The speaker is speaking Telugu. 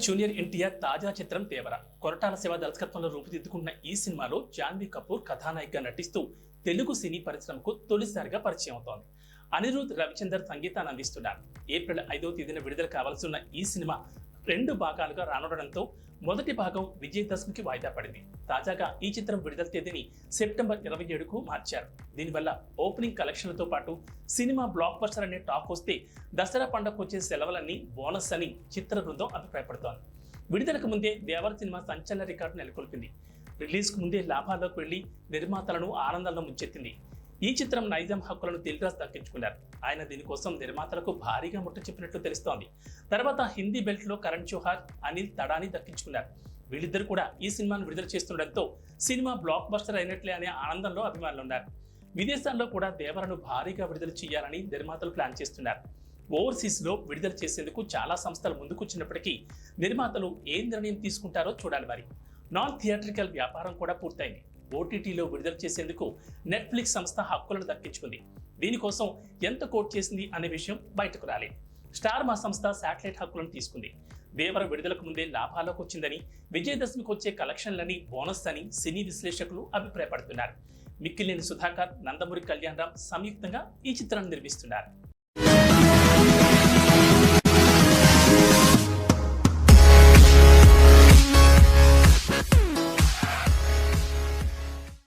జూనియర్ ఎన్టీఆర్ తాజా చిత్రం దేవర. కొరటాల శివ దర్శకత్వంలో రూపుదిద్దుకున్న ఈ సినిమాలో జాన్వీ కపూర్ కథానాయికగా నటిస్తూ తెలుగు సినీ పరిశ్రమకు తొలిసారిగా పరిచయం అవుతోంది. అనిరుద్ రవిచందర్ సంగీతాన్ని అందిస్తున్నారు. ఏప్రిల్ 5వ తేదీన విడుదల కావాల్సి ఉన్న ఈ సినిమా 2 భాగాలుగా రానుండడంతో మొదటి భాగం విజయదశమికి వాయిదా పడింది. తాజాగా ఈ చిత్రం విడుదల తేదీని సెప్టెంబర్ 27కు మార్చారు. దీనివల్ల ఓపెనింగ్ కలెక్షన్లతో పాటు సినిమా బ్లాక్ బస్టర్ అనే టాక్ వస్తే దసరా పండుగకు వచ్చే సెలవులన్నీ బోనస్ అని చిత్ర బృందం అభిప్రాయపడుతోంది. విడుదలకు ముందే దేవర సినిమా సంచలన రికార్డు నెలకొల్పింది. రిలీజ్కు ముందే లాభాల్లోకి వెళ్లి నిర్మాతలను ఆనందంలో ముంచెత్తింది. ఈ చిత్రం నైజాం హక్కులను దిల్రాజ్ దక్కించుకున్నారు. ఆయన దీనికోసం నిర్మాతలకు భారీగా ముట్ట చెప్పినట్లు తెలుస్తోంది. తర్వాత హిందీ బెల్ట్ లో కరణ్ జోహార్, అనిల్ తడాని దక్కించుకున్నారు. వీళ్ళిద్దరు కూడా ఈ సినిమాను విడుదల చేస్తుండటంతో సినిమా బ్లాక్ బస్టర్ అయినట్లే అనే ఆనందంలో అభిమానులు ఉన్నారు. విదేశాల్లో కూడా దేవరను భారీగా విడుదల చేయాలని నిర్మాతలు ప్లాన్ చేస్తున్నారు. ఓవర్సీస్ లో విడుదల చేసేందుకు చాలా సంస్థలు ముందుకొచ్చినప్పటికీ నిర్మాతలు ఏం నిర్ణయం తీసుకుంటారో చూడాలి. మరి నాన్ థియేట్రికల్ వ్యాపారం కూడా పూర్తయింది. ఓటీటీలో విడుదల చేసేందుకు నెట్ఫ్లిక్స్ సంస్థ హక్కులను దక్కించుకుంది. దీనికోసం ఎంత కోట్ చేసింది అనే విషయం బయటకు రాలేదు. స్టార్ మా సంస్థ శాటిలైట్ హక్కులను తీసుకుంది. దేవర విడుదలకు ముందే లాభాల్లోకి వచ్చిందని, విజయదశమికి వచ్చే కలెక్షన్లని బోనస్ అని సినీ విశ్లేషకులు అభిప్రాయపడుతున్నారు. మిక్కిలేని సుధాకర్, నందమూరి కళ్యాణ్ రామ్ సంయుక్తంగా ఈ చిత్రాన్ని నిర్మిస్తున్నారు.